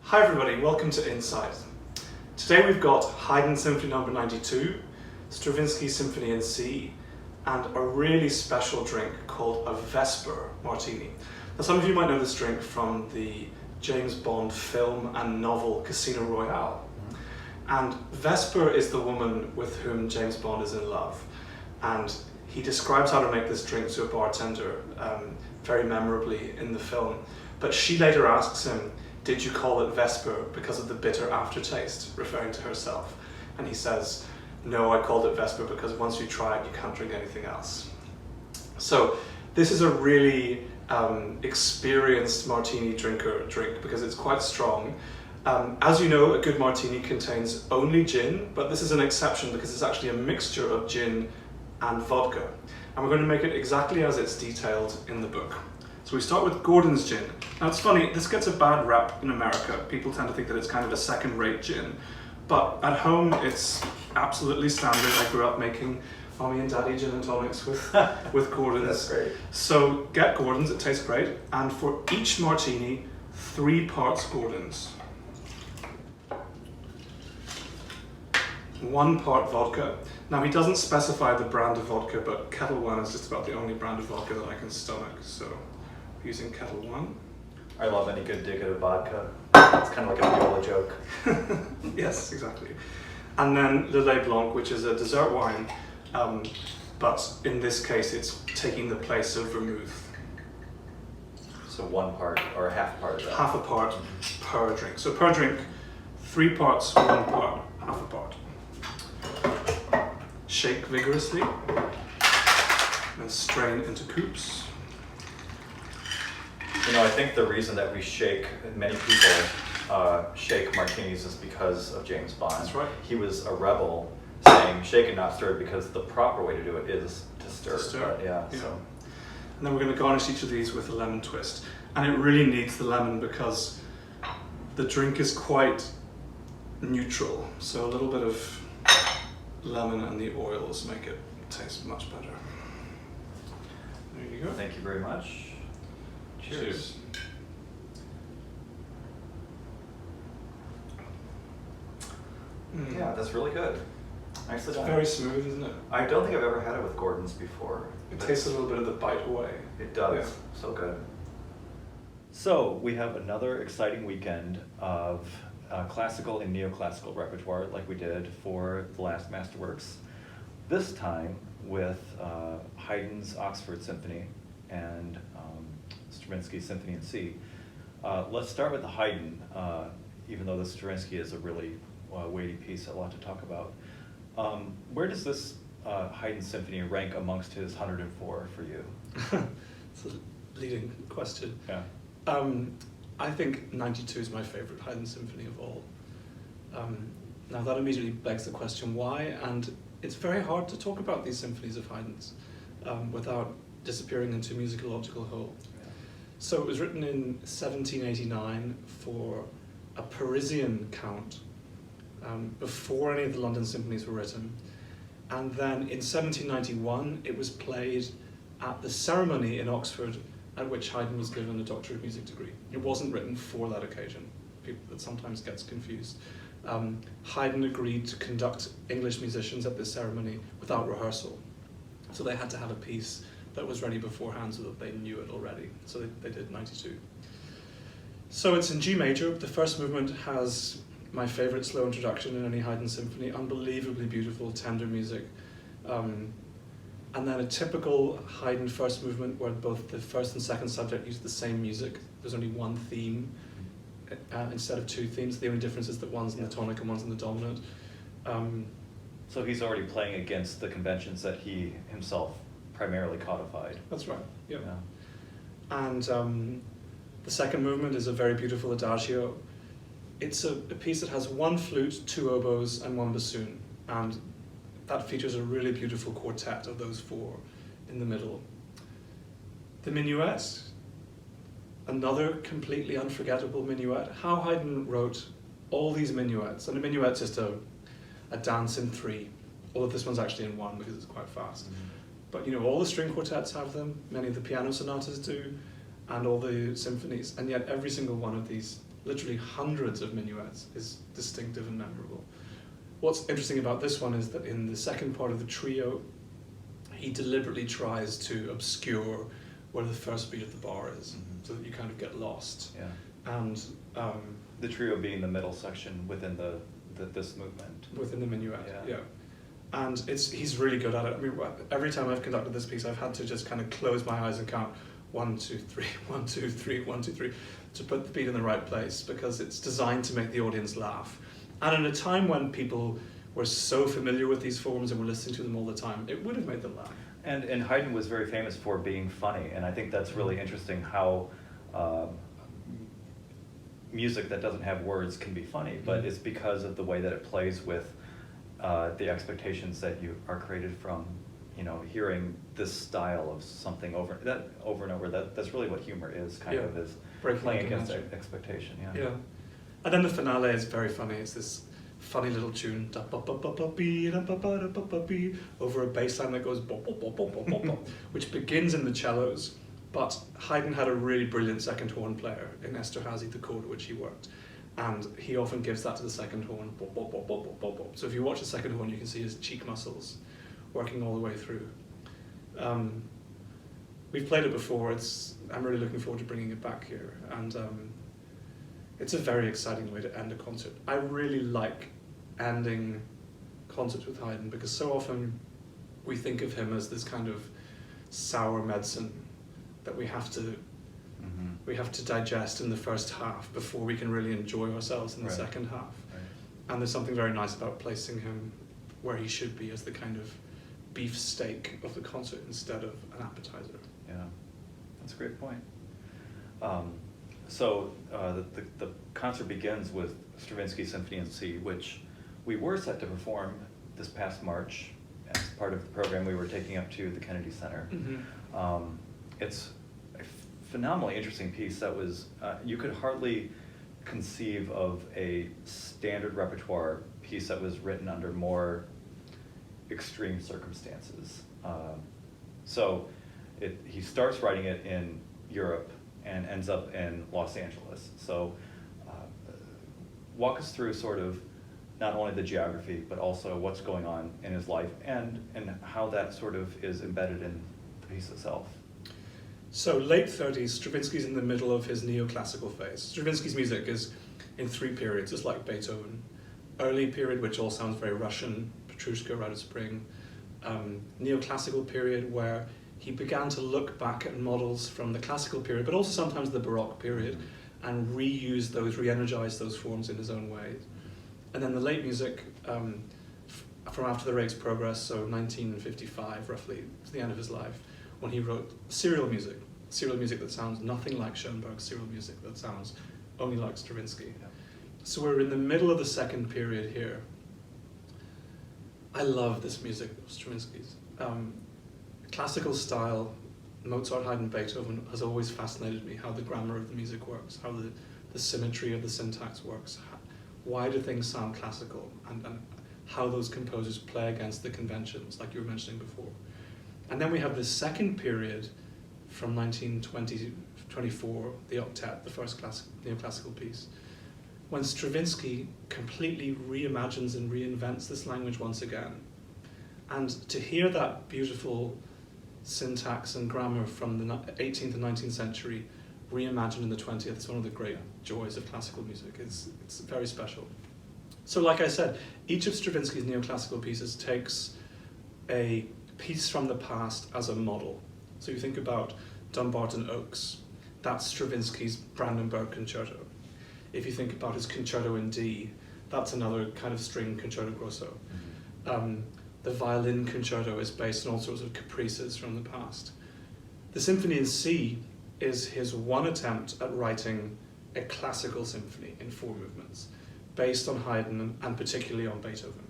Hi everybody, welcome to Insight. Today we've got Haydn Symphony No. 92, Stravinsky Symphony in C, and a really special drink called a Vesper martini. Now some of you might know this drink from the James Bond film and novel Casino Royale. And Vesper is the woman with whom James Bond is in love. And he describes how to make this drink to a bartender very memorably in the film. But she later asks him, "Did you call it Vesper because of the bitter aftertaste?" referring to herself. And he says, "No, I called it Vesper because once you try it, you can't drink anything else." So this is a really experienced martini drink because it's quite strong. As you know, a good martini contains only gin, but this is an exception because it's actually a mixture of gin and vodka. And we're going to make it exactly as it's detailed in the book. So we start with Gordon's gin. Now it's funny, this gets a bad rap in America. People tend to think that it's kind of a second-rate gin. But at home, it's absolutely standard. I grew up making mommy and daddy gin and tonics with Gordon's. That's great. So get Gordon's, it tastes great. And for each martini, 3 parts Gordon's. 1 part vodka. Now he doesn't specify the brand of vodka, but Ketel One is just about the only brand of vodka that I can stomach, so we're using Ketel One. I love any good decadent vodka. It's kind of like a viola joke. Yes, exactly. And then Lillet Blanc, which is a dessert wine, but in this case it's taking the place of vermouth. So 1 part or half a part of that. Half a part per drink. So per drink, 3 parts, 1 part, half a part. Shake vigorously, and strain into coupes. You know, I think the reason that we shake, many people shake martinis is because of James Bond. That's right. He was a rebel saying shake and not stir because the proper way to do it is to stir. To stir. But yeah. Yeah. So. And then we're going to garnish each of these with a lemon twist. And it really needs the lemon because the drink is quite neutral. So a little bit of lemon and the oils make it taste much better. There you go. Thank you very much. Cheers. Yeah, that's really good. Nicely It's done. very smooth, isn't it? I don't think I've ever had it with Gordon's before. It tastes a little bit of the bite away. It does. Yeah. So good. So we have another exciting weekend of classical and neoclassical repertoire like we did for the last masterworks. This time with Haydn's Oxford Symphony and Stravinsky Symphony in C. Let's start with the Haydn, even though the Stravinsky is a really weighty piece, a lot to talk about. Where does this Haydn Symphony rank amongst his 104 for you? It's a leading question. Yeah. I think 92 is my favourite Haydn Symphony of all. Now that immediately begs the question why, and it's very hard to talk about these symphonies of Haydn's without disappearing into musicological whole. Yeah. So it was written in 1789 for a Parisian count before any of the London symphonies were written. And then in 1791 it was played at the ceremony in Oxford at which Haydn was given a Doctor of Music degree. It wasn't written for that occasion. That sometimes gets confused. Haydn agreed to conduct English musicians at this ceremony without rehearsal. So they had to have a piece that was ready beforehand so that they knew it already. So they did 92. So it's in G major. The first movement has my favorite slow introduction in any Haydn symphony, unbelievably beautiful, tender music. And then a typical Haydn first movement where both the first and second subject use the same music. There's only 1 theme instead of 2 themes. The only difference is that one's in the tonic and one's in the dominant. So he's already playing against the conventions that he himself primarily codified. That's right, yeah. Yeah. And the second movement is a very beautiful adagio. It's a piece that has 1 flute, 2 oboes, and 1 bassoon. And that features a really beautiful quartet of those 4 in the middle. The minuet, another completely unforgettable minuet. How Haydn wrote all these minuets, and a minuet's just a dance in 3, although this one's actually in 1 because it's quite fast. Mm-hmm. But you know, all the string quartets have them, many of the piano sonatas do, and all the symphonies, and yet every single one of these literally hundreds of minuets, is distinctive and memorable. What's interesting about this one is that in the second part of the trio, he deliberately tries to obscure where the first beat of the bar is, so that you kind of get lost. Yeah. And the trio being the middle section within this movement. Within the minuet, Yeah. And he's really good at it. I mean, every time I've conducted this piece, I've had to just kind of close my eyes and count 1, 2, 3, 1, 2, 3, 1, 2, 3, to put the beat in the right place, because it's designed to make the audience laugh. And in a time when people were so familiar with these forms and were listening to them all the time, it would have made them laugh. And Haydn was very famous for being funny, and I think that's really interesting how music that doesn't have words can be funny, but it's because of the way that it plays with the expectations that you are created from, hearing this style of something over and over. That's really what humor is, kind of, is playing against expectation. Yeah. And then the finale is very funny. It's this funny little tune over a bass line that goes which begins in the cellos, but Haydn had a really brilliant second horn player in Esterházy, the court at which he worked, and he often gives that to the second horn. So if you watch the second horn, you can see his cheek muscles working all the way through. We've played it before. I'm really looking forward to bringing it back here, and it's a very exciting way to end a concert. I really like ending concerts with Haydn, because so often we think of him as this kind of sour medicine that we have to digest in the first half before we can really enjoy ourselves in the second half. Right. And there's something very nice about placing him where he should be, as the kind of beef steak of the concert instead of an appetizer. Yeah, that's a great point. So the concert begins with Stravinsky Symphony in C, which we were set to perform this past March as part of the program we were taking up to the Kennedy Center. It's a phenomenally interesting piece that was, you could hardly conceive of a standard repertoire piece that was written under more extreme circumstances. So he starts writing it in Europe and ends up in Los Angeles. So walk us through sort of not only the geography, but also what's going on in his life and how that sort of is embedded in the piece itself. So late 30s, Stravinsky's in the middle of his neoclassical phase. Stravinsky's music is in 3 periods, just like Beethoven. Early period, which all sounds very Russian, Petrushka, Rite of Spring. Neoclassical period, where he began to look back at models from the classical period, but also sometimes the Baroque period, and reuse those, re-energize those forms in his own way. And then the late music, from after the Rake's Progress, so 1955 roughly, to the end of his life, when he wrote serial music that sounds nothing like Schoenberg's serial music, that sounds only like Stravinsky. Yeah. So we're in the middle of the second period here. I love this music of Stravinsky's. Classical style, Mozart, Haydn, Beethoven, has always fascinated me, how the grammar of the music works, how the symmetry of the syntax works, why do things sound classical, and how those composers play against the conventions, like you were mentioning before. And then we have this second period from 1920 to 24, the octet, the first neoclassical piece, when Stravinsky completely reimagines and reinvents this language once again. And to hear that beautiful syntax and grammar from the 18th and 19th century reimagined in the 20th is one of the great joys of classical music. It's very special. So like I said, each of Stravinsky's neoclassical pieces takes a piece from the past as a model. So you think about Dumbarton Oaks, that's Stravinsky's Brandenburg Concerto. If you think about his Concerto in D, that's another kind of string concerto grosso. The violin concerto is based on all sorts of caprices from the past. The Symphony in C is his one attempt at writing a classical symphony in 4 movements, based on Haydn and particularly on Beethoven.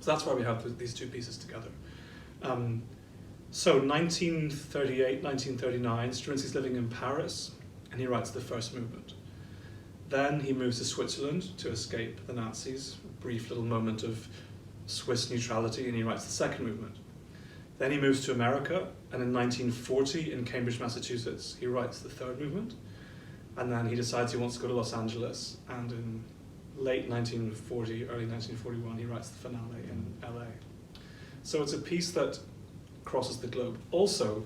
So that's why we have these 2 pieces together. So 1938, 1939, Stravinsky's living in Paris, and he writes the first movement. Then he moves to Switzerland to escape the Nazis, a brief little moment of Swiss neutrality, and he writes the second movement. Then he moves to America, and in 1940 in Cambridge, Massachusetts, he writes the third movement. And then he decides he wants to go to Los Angeles, and in late 1940, early 1941, he writes the finale in LA. So it's a piece that crosses the globe. Also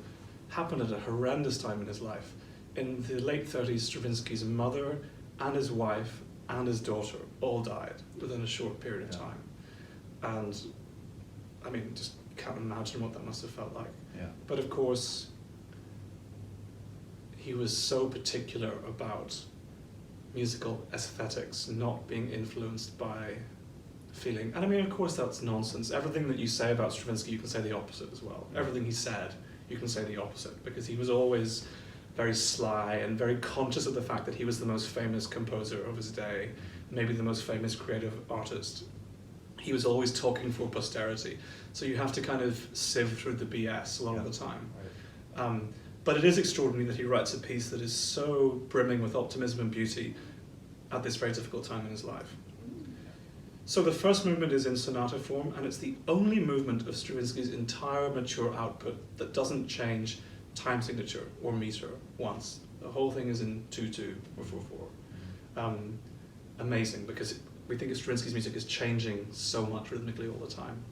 happened at a horrendous time in his life. In the late 30s, Stravinsky's mother and his wife and his daughter all died within a short period of time. And I mean, just can't imagine what that must have felt like. Yeah. But of course, he was so particular about musical aesthetics not being influenced by feeling. And I mean, of course, that's nonsense. Everything that you say about Stravinsky, you can say the opposite as well. Everything he said, you can say the opposite, because he was always very sly and very conscious of the fact that he was the most famous composer of his day, maybe the most famous creative artist. He was always talking for posterity. So you have to kind of sieve through the BS a lot of the time. Right. But it is extraordinary that he writes a piece that is so brimming with optimism and beauty at this very difficult time in his life. So the first movement is in sonata form, and it's the only movement of Stravinsky's entire mature output that doesn't change time signature or meter once. The whole thing is in 2/2 or 4/4. Amazing, because we think of Stravinsky's music as changing so much rhythmically all the time.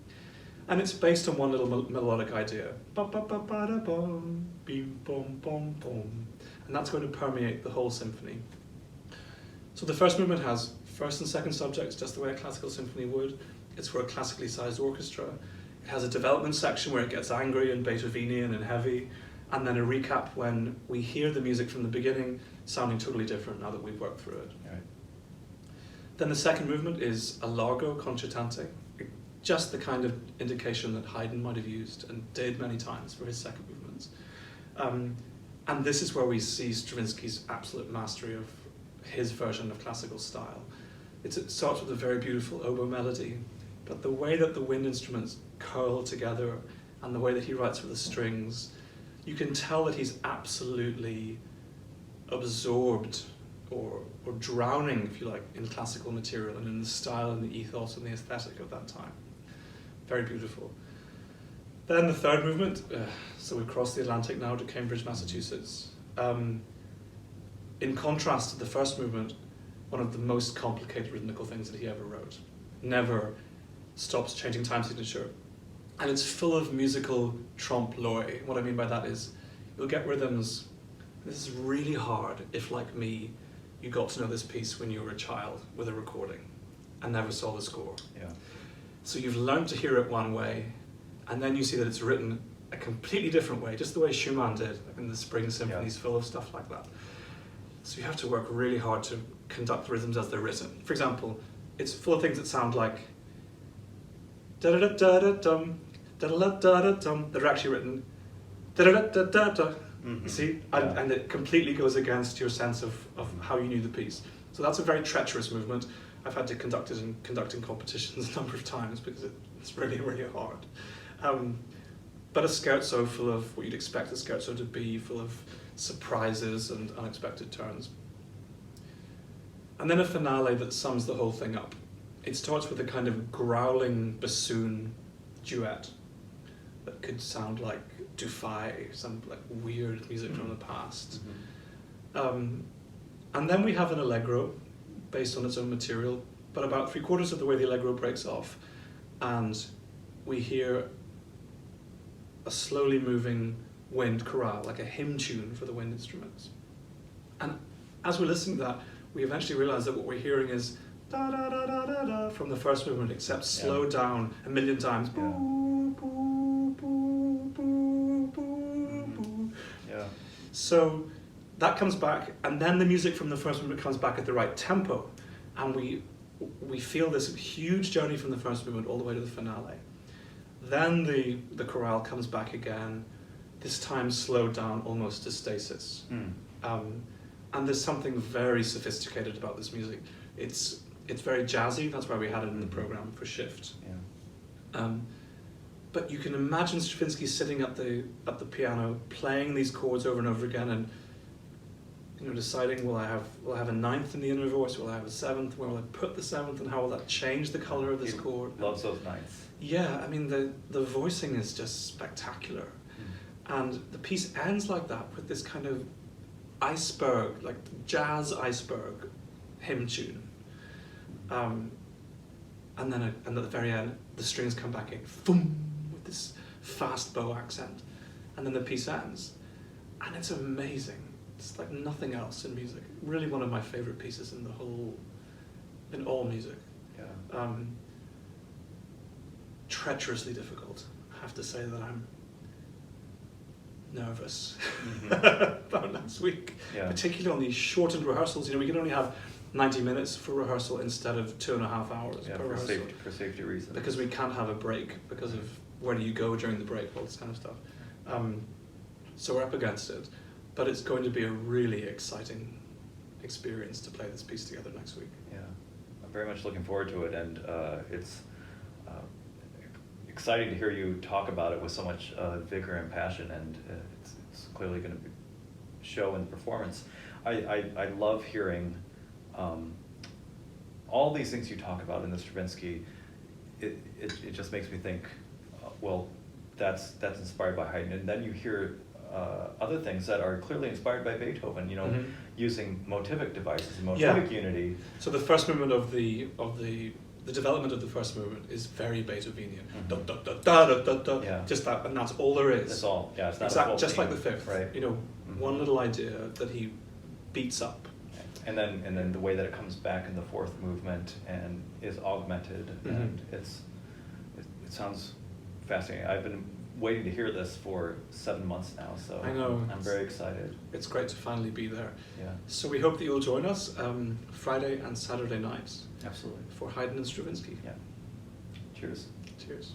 And it's based on one little melodic idea. Ba-ba-ba-ba-da-bum, bim, bom, bom, bom. And that's going to permeate the whole symphony. So the first movement has first and second subjects, just the way a classical symphony would. It's for a classically sized orchestra. It has a development section where it gets angry and Beethovenian and heavy, and then a recap when we hear the music from the beginning sounding totally different now that we've worked through it. Right. Then the second movement is a largo concertante, just the kind of indication that Haydn might have used and did many times for his second movements. And this is where we see Stravinsky's absolute mastery of his version of classical style. It starts with a very beautiful oboe melody, but the way that the wind instruments curl together and the way that he writes for the strings, you can tell that he's absolutely absorbed or drowning, if you like, in classical material and in the style and the ethos and the aesthetic of that time. Very beautiful. Then the third movement, so we've crossed the Atlantic now to Cambridge, Massachusetts. In contrast to the first movement, one of the most complicated rhythmical things that he ever wrote. Never stops changing time signature. And it's full of musical trompe-l'oeil. What I mean by that is, you'll get rhythms. This is really hard if, like me, you got to know this piece when you were a child with a recording and never saw the score. Yeah. So you've learned to hear it one way, and then you see that it's written a completely different way, just the way Schumann did in the Spring Symphonies, full of stuff like that. So you have to work really hard to conduct the rhythms as they're written. For example, it's full of things that sound like da-da-da-da-da-dum, da-da-da-da-da-dum, that are actually written da-da-da-da-da-da. Mm-hmm. See? And it completely goes against your sense of how you knew the piece. So that's a very treacherous movement. I've had to conduct it in conducting competitions a number of times because it's really, really hard. But a scherzo full of what you'd expect a scherzo to be, full of surprises and unexpected turns. And then a finale that sums the whole thing up. It starts with a kind of growling bassoon duet that could sound like Dufay, some like weird music from the past. Mm-hmm. And then we have an allegro based on its own material, but about 3/4 of the way the allegro breaks off, and we hear a slowly moving wind chorale, like a hymn tune for the wind instruments. And as we're listening to that, we eventually realize that what we're hearing is da da da da da da from the first movement, except slowed down a million times. Yeah. Boo, boo, boo, boo, boo, boo. Yeah. So that comes back, and then the music from the first movement comes back at the right tempo, and we feel this huge journey from the first movement all the way to the finale. Then the chorale comes back again, this time slowed down almost to stasis. And there's something very sophisticated about this music. It's very jazzy, that's why we had it in the program for Shift. Yeah. But you can imagine Stravinsky sitting at the piano, playing these chords over and over again, and deciding, will I have a ninth in the inner voice, will I have a seventh, where will I put the seventh, and how will that change the color of this chord? Loves those ninths. Yeah, I mean the voicing is just spectacular. And the piece ends like that with this kind of iceberg, like jazz iceberg hymn tune. And then at the very end, the strings come back in, boom, with this fast bow accent. And then the piece ends. And it's amazing. It's like nothing else in music. Really one of my favorite pieces in all music. Yeah. Treacherously difficult. I have to say that I'm nervous about next week. Yeah. Particularly on these shortened rehearsals. You know, we can only have 90 minutes for rehearsal instead of 2.5 hours per rehearsal. For safety reasons. Because we can't have a break because of where do you go during the break, all this kind of stuff. So we're up against it, but it's going to be a really exciting experience to play this piece together next week. Yeah, I'm very much looking forward to it, and it's exciting to hear you talk about it with so much vigor and passion, and it's clearly going to show in the performance. I love hearing all these things you talk about in the Stravinsky. It just makes me think, well, that's inspired by Haydn, and then you hear other things that are clearly inspired by Beethoven. You know, using motivic devices, motivic unity. So the first movement of the development of the first movement is very Beethovenian. Da, da, da, da, da, da, da. Yeah. Just that, and that's all there is. That's all. Yeah, it's not a full just theme, like the fifth. right? You know, one little idea that he beats up. And then the way that it comes back in the fourth movement and is augmented, and it sounds fascinating. I've been waiting to hear this for 7 months now, so I know. I'm very excited. It's great to finally be there. Yeah. So we hope that you'll join us Friday and Saturday nights Absolutely. for Haydn and Stravinsky. Yeah. Cheers. Cheers.